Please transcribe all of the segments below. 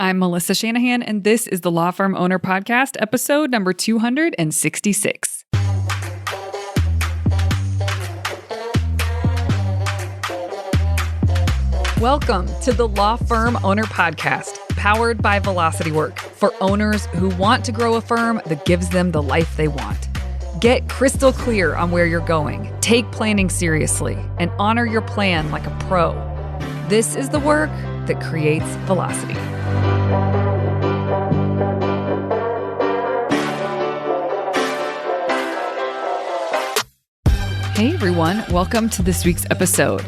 I'm Melissa Shanahan, and this is the Law Firm Owner Podcast, episode number 266. Welcome to the Law Firm Owner Podcast, powered by Velocity Work, for owners who want to grow a firm that gives them the life they want. Get crystal clear on where you're going, take planning seriously, and honor your plan like a pro. This is the work that creates velocity. Hey everyone, welcome to this week's episode.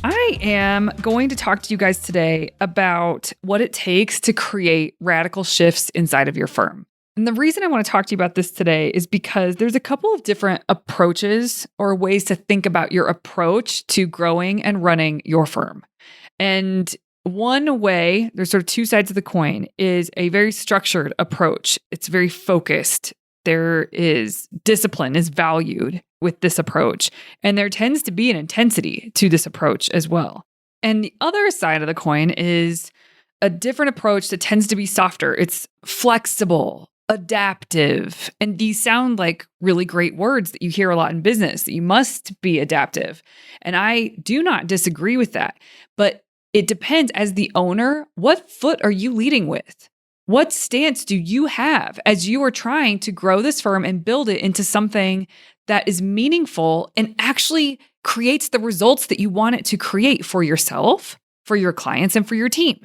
I am going to talk to you guys today about what it takes to create radical shifts inside of your firm. And the reason I want to talk to you about this today is because there's a couple of different approaches or ways to think about your approach to growing and running your firm. And one way, there's sort of two sides of the coin, is a very structured approach. It's very focused. There is discipline is valued with this approach. And there tends to be an intensity to this approach as well. And the other side of the coin is a different approach that tends to be softer. It's flexible, adaptive. And these sound like really great words that you hear a lot in business, that you must be adaptive. And I do not disagree with that. But it depends, as the owner, what foot are you leading with? What stance do you have as you are trying to grow this firm and build it into something that is meaningful and actually creates the results that you want it to create for yourself, for your clients, and for your team?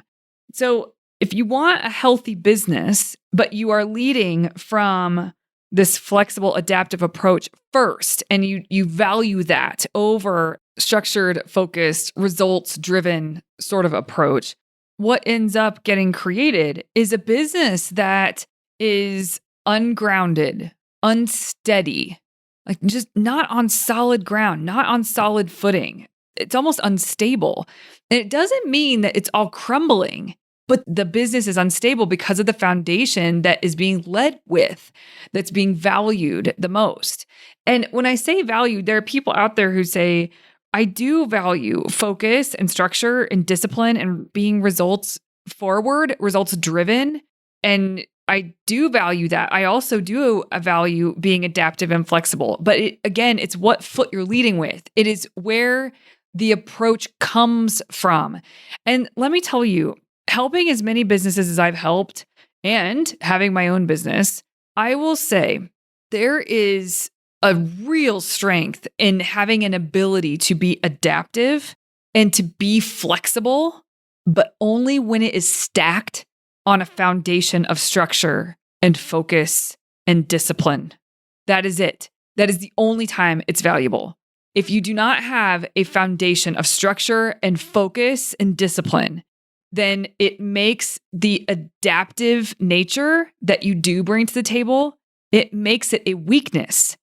So if you want a healthy business, but you are leading from this flexible, adaptive approach first, and you value that over structured, focused, results-driven sort of approach, what ends up getting created is a business that is ungrounded, unsteady, like just not on solid ground, not on solid footing. It's almost unstable. And it doesn't mean that it's all crumbling, but the business is unstable because of the foundation that is being led with, that's being valued the most. And when I say valued, there are people out there who say, I do value focus and structure and discipline and being results forward, results driven. And I do value that. I also do value being adaptive and flexible. But it's what foot you're leading with. It is where the approach comes from. And let me tell you, helping as many businesses as I've helped and having my own business, I will say there is a real strength in having an ability to be adaptive and to be flexible, but only when it is stacked on a foundation of structure and focus and discipline. That is it. That is the only time it's valuable. If you do not have a foundation of structure and focus and discipline, then it makes the adaptive nature that you do bring to the table, it makes it a weakness.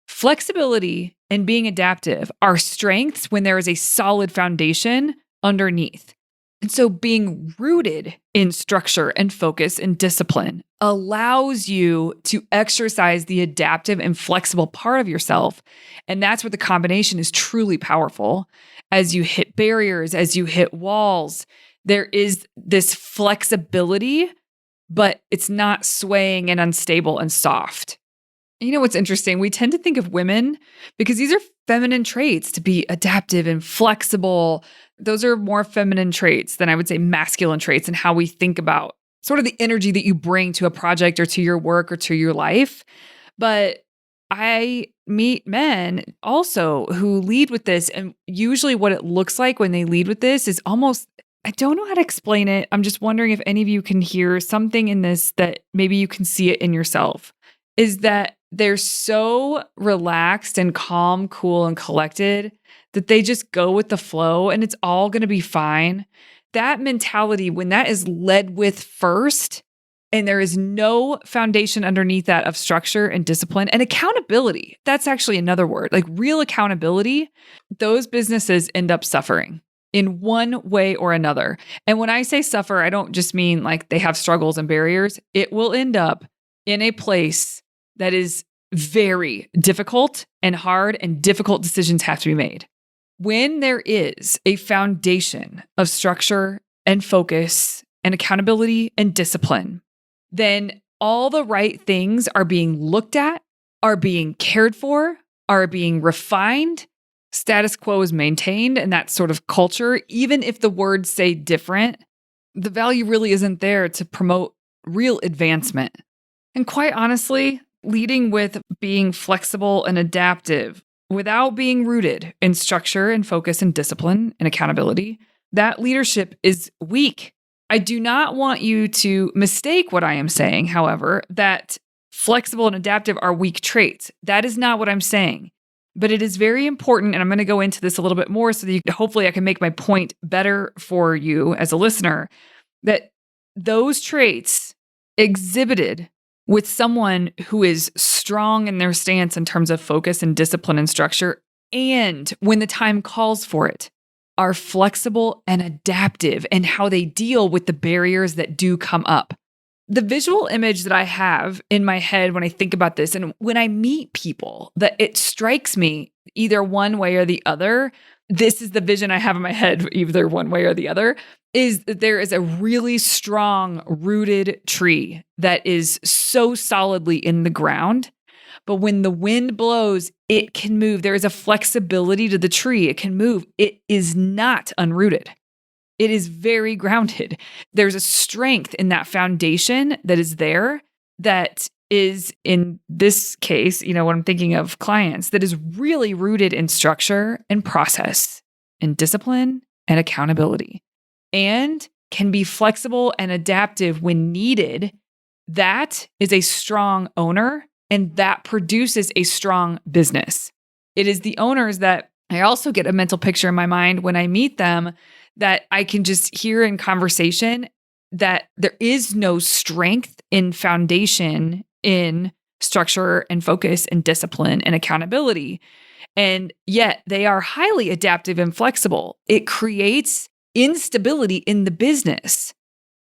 Flexibility and being adaptive are strengths when there is a solid foundation underneath. And so being rooted in structure and focus and discipline allows you to exercise the adaptive and flexible part of yourself. And that's where the combination is truly powerful. As you hit barriers, as you hit walls, there is this flexibility, but it's not swaying and unstable and soft. You know what's interesting? We tend to think of women, because these are feminine traits, to be adaptive and flexible. Those are more feminine traits than I would say masculine traits, and how we think about sort of the energy that you bring to a project or to your work or to your life. But I meet men also who lead with this. And usually what it looks like when they lead with this is almost, I don't know how to explain it. I'm just wondering if any of you can hear something in this that maybe you can see it in yourself, is that they're so relaxed and calm, cool, and collected that they just go with the flow and it's all going to be fine. That mentality, when that is led with first, and there is no foundation underneath that of structure and discipline and accountability, that's actually another word, like real accountability, those businesses end up suffering in one way or another. And when I say suffer, I don't just mean like they have struggles and barriers. It will end up in a place that is very difficult and hard, and difficult decisions have to be made. When there is a foundation of structure and focus and accountability and discipline, then all the right things are being looked at, are being cared for, are being refined. Status quo is maintained, and that sort of culture, even if the words say different, the value really isn't there to promote real advancement. And quite honestly, leading with being flexible and adaptive without being rooted in structure and focus and discipline and accountability, that leadership is weak. I do not want you to mistake what I am saying, however, that flexible and adaptive are weak traits. That is not what I'm saying. But it is very important, and I'm going to go into this a little bit more so that hopefully I can make my point better for you as a listener, that those traits exhibited with someone who is strong in their stance in terms of focus and discipline and structure, and when the time calls for it, are flexible and adaptive in how they deal with the barriers that do come up. The visual image that I have in my head when I think about this, and when I meet people, that it strikes me either one way or the other, this is the vision I have in my head, either one way or the other, is that there is a really strong rooted tree that is so solidly in the ground. But when the wind blows, it can move. There is a flexibility to the tree. It can move. It is not unrooted. It is very grounded. There's a strength in that foundation that is there that is, in this case, when I'm thinking of clients, that is really rooted in structure and process and discipline and accountability, and can be flexible and adaptive when needed. That is a strong owner, and that produces a strong business. It is the owners that I also get a mental picture in my mind when I meet them, that I can just hear in conversation that there is no strength in foundation in structure and focus and discipline and accountability. And yet they are highly adaptive and flexible. It creates instability in the business.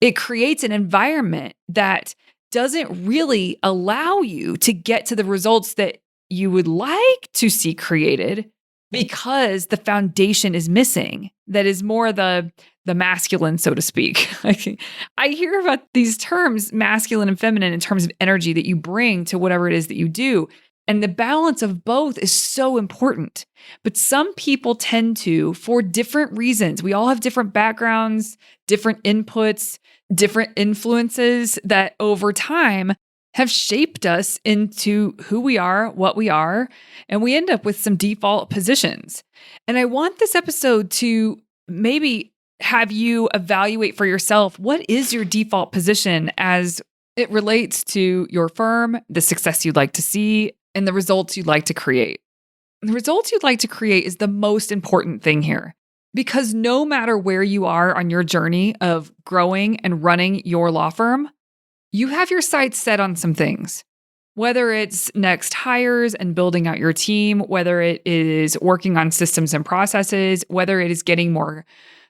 It creates an environment that doesn't really allow you to get to the results that you would like to see created, because the foundation is missing. That is more the masculine, so to speak. I hear about these terms, masculine and feminine, in terms of energy that you bring to whatever it is that you do. And the balance of both is so important. But some people tend to, for different reasons, we all have different backgrounds, different inputs, different influences that over time have shaped us into who we are, what we are, and we end up with some default positions. And I want this episode to maybe have you evaluate for yourself, what is your default position as it relates to your firm, the success you'd like to see, and the results you'd like to create. The results you'd like to create is the most important thing here, because no matter where you are on your journey of growing and running your law firm, you have your sights set on some things, whether it's next hires and building out your team, whether it is working on systems and processes, whether it is getting more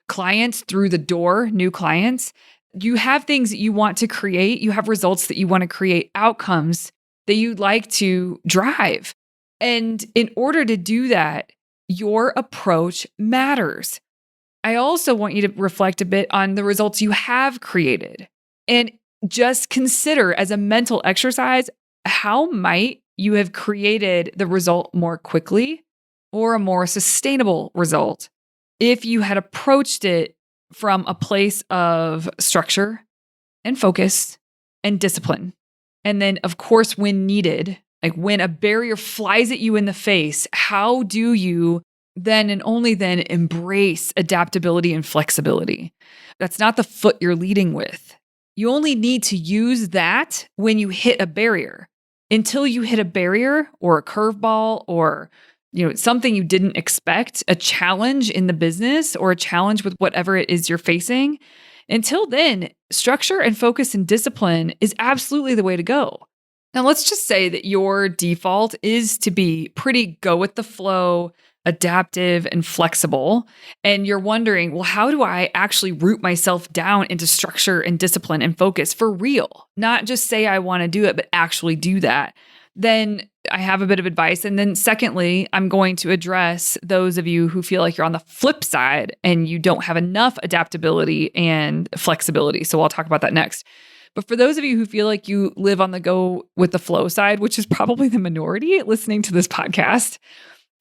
clients through the door, new clients. You have things that you want to create. You have results that you want to create, outcomes that you'd like to drive. And in order to do that, your approach matters. I also want you to reflect a bit on the results you have created, and just consider as a mental exercise, how might you have created the result more quickly or a more sustainable result if you had approached it from a place of structure and focus and discipline. And then, of course, when needed, like when a barrier flies at you in the face, how do you then and only then embrace adaptability and flexibility? That's not the foot you're leading with. You only need to use that when you hit a barrier. Until you hit a barrier or a curveball or something you didn't expect, a challenge in the business or a challenge with whatever it is you're facing, until then, structure and focus and discipline is absolutely the way to go. Now, let's just say that your default is to be pretty go with the flow, adaptive and flexible. And you're wondering, well, how do I actually root myself down into structure and discipline and focus for real? Not just say I want to do it, but actually do that. then I have a bit of advice. And then secondly, I'm going to address those of you who feel like you're on the flip side and you don't have enough adaptability and flexibility. So I'll talk about that next. But for those of you who feel like you live on the go with the flow side, which is probably the minority listening to this podcast,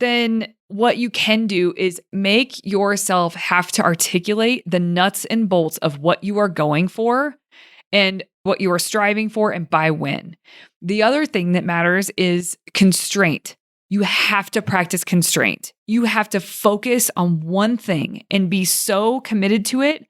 then what you can do is make yourself have to articulate the nuts and bolts of what you are going for and what you are striving for and by when. The other thing that matters is constraint. You have to practice constraint. You have to focus on one thing and be so committed to it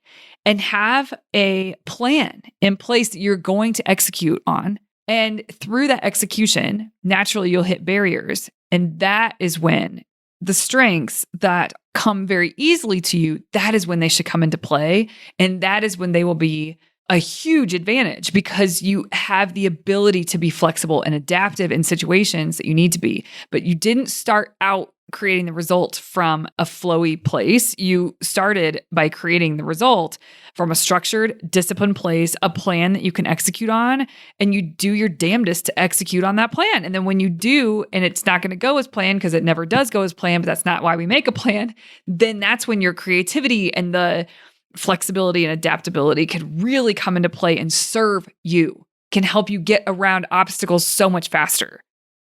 and have a plan in place that you're going to execute on. And through that execution, naturally, you'll hit barriers. And that is when the strengths that come very easily to you, that is when they should come into play. And that is when they will be a huge advantage because you have the ability to be flexible and adaptive in situations that you need to be. But you didn't start out creating the result from a flowy place. You started by creating the result from a structured, disciplined place, a plan that you can execute on, and you do your damnedest to execute on that plan. And then when you do, and it's not going to go as planned because it never does go as planned, but that's not why we make a plan, then that's when your creativity and the flexibility and adaptability can really come into play and serve you, can help you get around obstacles so much faster.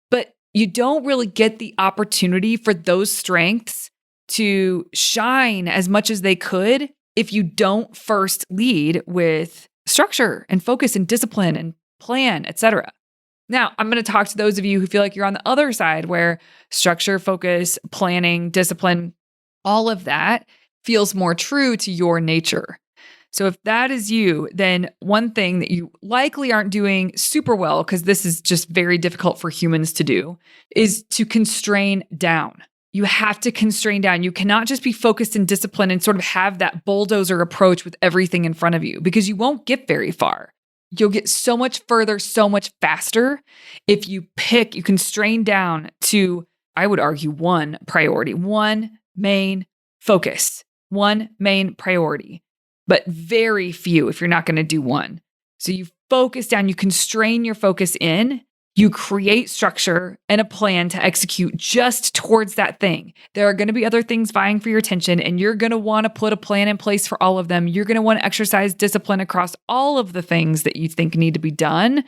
But you don't really get the opportunity for those strengths to shine as much as they could if you don't first lead with structure and focus and discipline and plan, etc. Now, I'm going to talk to those of you who feel like you're on the other side where structure, focus, planning, discipline, all of that feels more true to your nature. So if that is you, then one thing that you likely aren't doing super well, because this is just very difficult for humans to do, is to constrain down. You have to constrain down. You cannot just be focused and disciplined and sort of have that bulldozer approach with everything in front of you because you won't get very far. You'll get so much further, so much faster if you constrain down to, I would argue, one priority, one main focus, one main priority. But very few if you're not going to do one. So you focus down, you constrain your focus in, you create structure and a plan to execute just towards that thing. There are going to be other things vying for your attention, and you're going to want to put a plan in place for all of them. You're going to want to exercise discipline across all of the things that you think need to be done.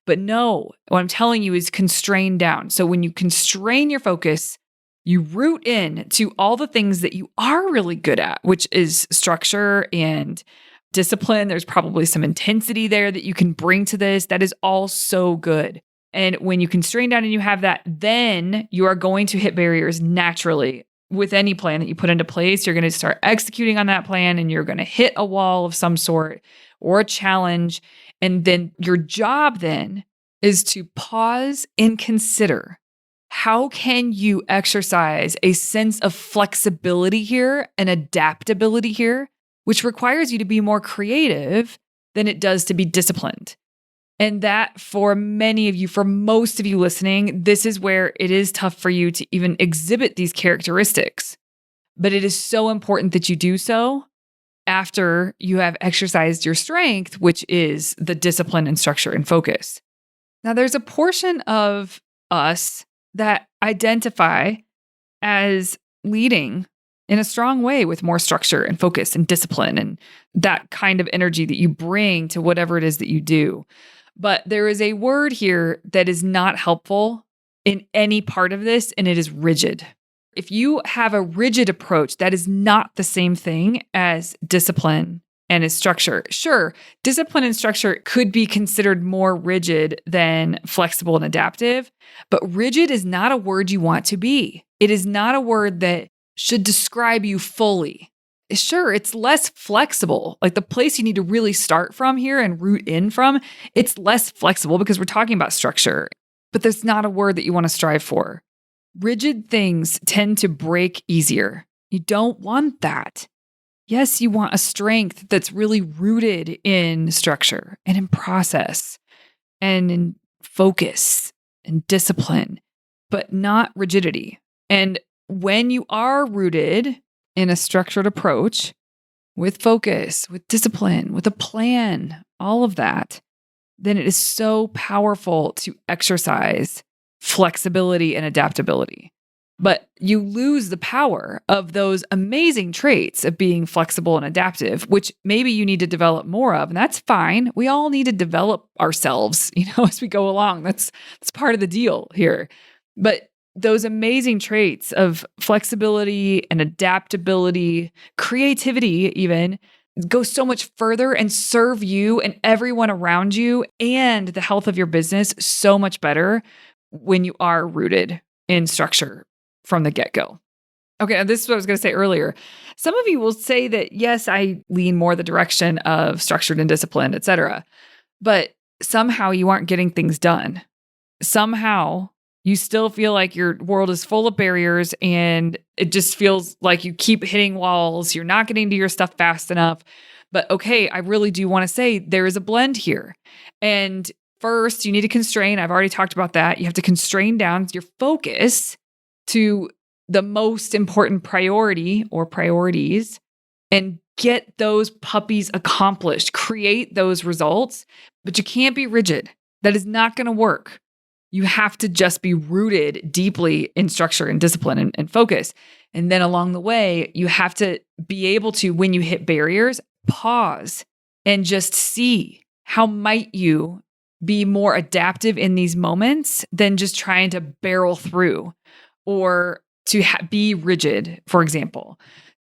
But no, what I'm telling you is constrain down. So when you constrain your focus, you root in to all the things that you are really good at, which is structure and discipline. There's probably some intensity there that you can bring to this. That is all so good. And when you constrain down and you have that, then you are going to hit barriers naturally. With any plan that you put into place, you're going to start executing on that plan and you're going to hit a wall of some sort or a challenge. And then your job then is to pause and consider, how can you exercise a sense of flexibility here and adaptability here, which requires you to be more creative than it does to be disciplined? And that for many of you, for most of you listening, this is where it is tough for you to even exhibit these characteristics. But it is so important that you do so after you have exercised your strength, which is the discipline and structure and focus. Now, there's a portion of us that identify as leading in a strong way with more structure and focus and discipline and that kind of energy that you bring to whatever it is that you do. But there is a word here that is not helpful in any part of this, and it is rigid. If you have a rigid approach, that is not the same thing as discipline and as structure. Sure, discipline and structure could be considered more rigid than flexible and adaptive, but rigid is not a word you want to be. It is not a word that should describe you fully. Sure, it's less flexible. Like the place you need to really start from here and root in from, it's less flexible because we're talking about structure, but there's not a word that you want to strive for. Rigid things tend to break easier. You don't want that. Yes, you want a strength that's really rooted in structure and in process and in focus and discipline, but not rigidity. And when you are rooted in a structured approach with focus, with discipline, with a plan, all of that, then it is so powerful to exercise flexibility and adaptability. But you lose the power of those amazing traits of being flexible and adaptive, which maybe you need to develop more of. And that's fine. We all need to develop ourselves, as we go along. That's part of the deal here. But those amazing traits of flexibility and adaptability, creativity even, go so much further and serve you and everyone around you and the health of your business so much better when you are rooted in structure from the get-go. Okay, now this is what I was going to say earlier. Some of you will say that, yes, I lean more the direction of structured and disciplined, et cetera, but somehow you aren't getting things done. Somehow you still feel like your world is full of barriers and it just feels like you keep hitting walls. You're not getting to your stuff fast enough. But okay, I really do want to say there is a blend here. And first, you need to constrain. I've already talked about that. You have to constrain down your focus to the most important priority or priorities and get those puppies accomplished, create those results, but you can't be rigid. That is not going to work. You have to just be rooted deeply in structure and discipline and focus. And then along the way, you have to be able to, when you hit barriers, pause and just see how might you be more adaptive in these moments than just trying to barrel through or to be rigid, for example.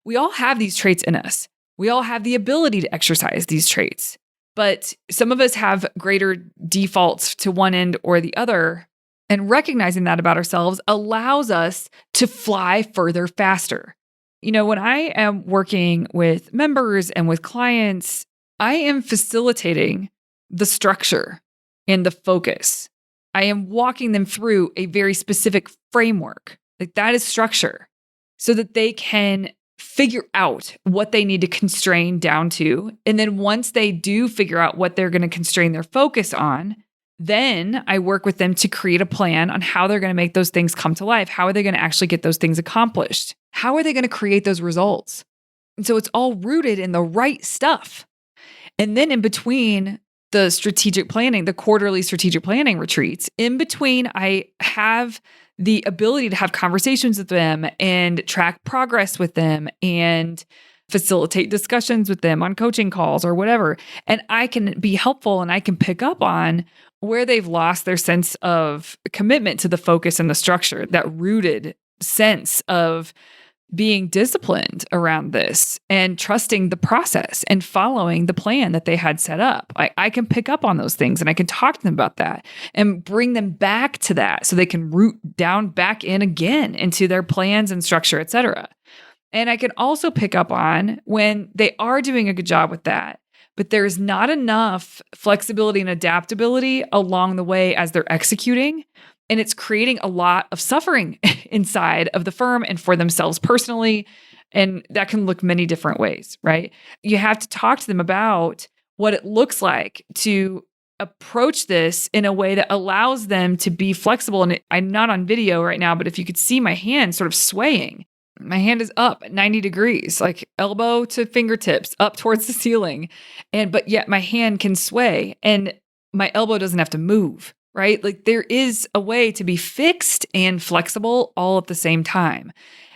We all have these traits in us. We all have the ability to exercise these traits, but some of us have greater defaults to one end or the other. And recognizing that about ourselves allows us to fly further faster. When I am working with members and with clients, I am facilitating the structure and the focus. I am walking them through a very specific framework. Like that is structure so that they can figure out what they need to constrain down to. And then once they do figure out what they're going to constrain their focus on, then I work with them to create a plan on how they're going to make those things come to life. How are they going to actually get those things accomplished? How are they going to create those results? And so it's all rooted in the right stuff. And then in between the strategic planning, the quarterly strategic planning retreats, in between, I have the ability to have conversations with them and track progress with them and facilitate discussions with them on coaching calls or whatever. And I can be helpful and I can pick up on where they've lost their sense of commitment to the focus and the structure, that rooted sense of being disciplined around this and trusting the process and following the plan that they had set up. I can pick up on those things and I can talk to them about that and bring them back to that so they can root down back in again into their plans and structure, et cetera. And I can also pick up on when they are doing a good job with that, but there's not enough flexibility and adaptability along the way as they're executing. And it's creating a lot of suffering inside of the firm and for themselves personally. And that can look many different ways, right? You have to talk to them about what it looks like to approach this in a way that allows them to be flexible. And I'm not on video right now, but if you could see my hand sort of swaying, my hand is up at 90 degrees, like elbow to fingertips up towards the ceiling. But yet my hand can sway and my elbow doesn't have to move. Right? Like there is a way to be fixed and flexible all at the same time.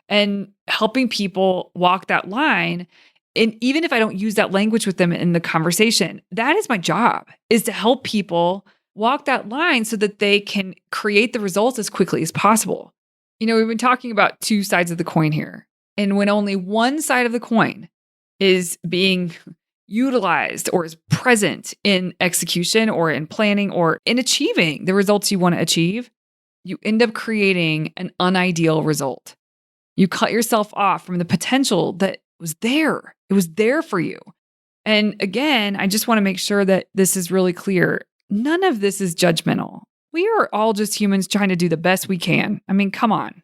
And helping people walk that line, and even if I don't use that language with them in the conversation, that is my job, is to help people walk that line so that they can create the results as quickly as possible. We've been talking about two sides of the coin here. And when only one side of the coin is being utilized or is present in execution or in planning or in achieving the results you want to achieve, you end up creating an unideal result. You cut yourself off from the potential that was there. It was there for you. And again, I just want to make sure that this is really clear. None of this is judgmental. We are all just humans trying to do the best we can. I mean, come on.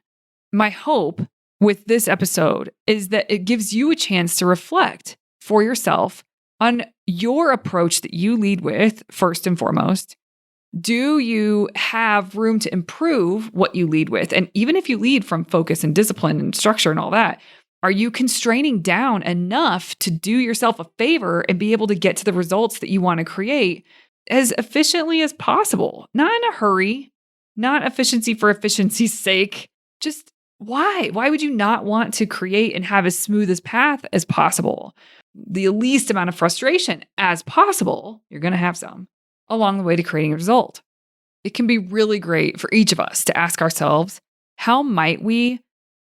My hope with this episode is that it gives you a chance to reflect for yourself on your approach that you lead with, first and foremost. Do you have room to improve what you lead with? And even if you lead from focus and discipline and structure and all that, are you constraining down enough to do yourself a favor and be able to get to the results that you want to create as efficiently as possible? Not in a hurry, not efficiency for efficiency's sake. Just why? Why would you not want to create and have as smooth as path as possible? The least amount of frustration as possible, you're going to have some, along the way to creating a result. It can be really great for each of us to ask ourselves, how might we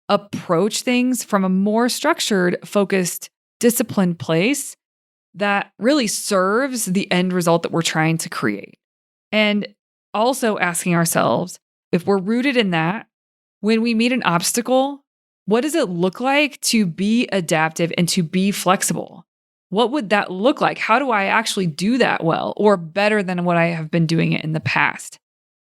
approach things from a more structured, focused, disciplined place that really serves the end result that we're trying to create? And also asking ourselves, if we're rooted in that, when we meet an obstacle, what does it look like to be adaptive and to be flexible? What would that look like? How do I actually do that well or better than what I have been doing it in the past?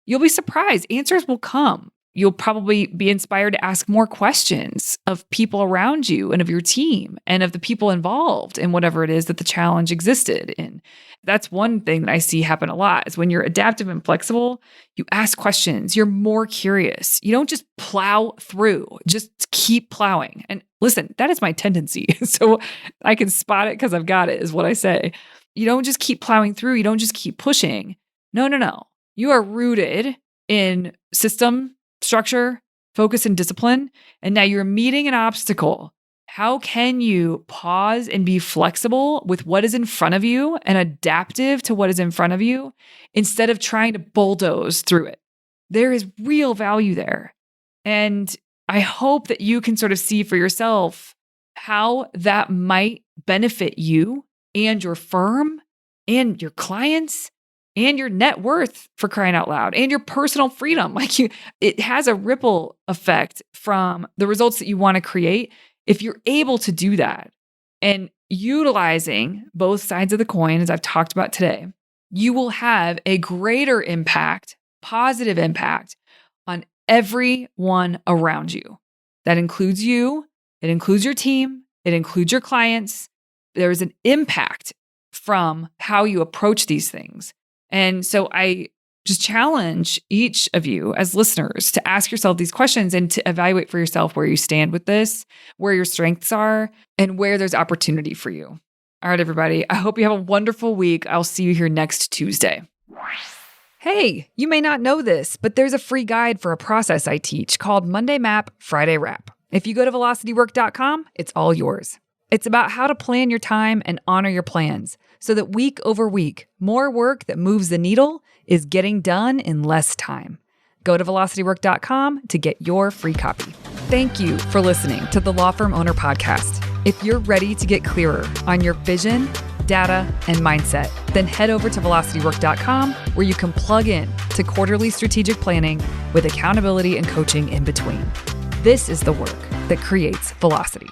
You'll be surprised. Answers will come. You'll probably be inspired to ask more questions of people around you and of your team and of the people involved in whatever it is that the challenge existed in. That's one thing that I see happen a lot is when you're adaptive and flexible, you ask questions, you're more curious. You don't just plow through, just keep plowing. And listen, that is my tendency. So I can spot it because I've got it, is what I say. You don't just keep plowing through. You don't just keep pushing. No. You are rooted in system, structure, focus, and discipline. And now you're meeting an obstacle. How can you pause and be flexible with what is in front of you and adaptive to what is in front of you instead of trying to bulldoze through it? There is real value there. And I hope that you can sort of see for yourself how that might benefit you and your firm and your clients and your net worth, for crying out loud, and your personal freedom. It has a ripple effect from the results that you want to create. If you're able to do that and utilizing both sides of the coin, as I've talked about today, you will have a greater impact, positive impact on everyone around you. That includes you, it includes your team, it includes your clients. There is an impact from how you approach these things. And so I just challenge each of you as listeners to ask yourself these questions and to evaluate for yourself where you stand with this, where your strengths are, and where there's opportunity for you. All right, everybody. I hope you have a wonderful week. I'll see you here next Tuesday. Hey, you may not know this, but there's a free guide for a process I teach called Monday Map, Friday Wrap. If you go to velocitywork.com, it's all yours. It's about how to plan your time and honor your plans so that week over week, more work that moves the needle is getting done in less time. Go to velocitywork.com to get your free copy. Thank you for listening to the Law Firm Owner Podcast. If you're ready to get clearer on your vision, data, and mindset, then head over to velocitywork.com where you can plug in to quarterly strategic planning with accountability and coaching in between. This is the work that creates velocity.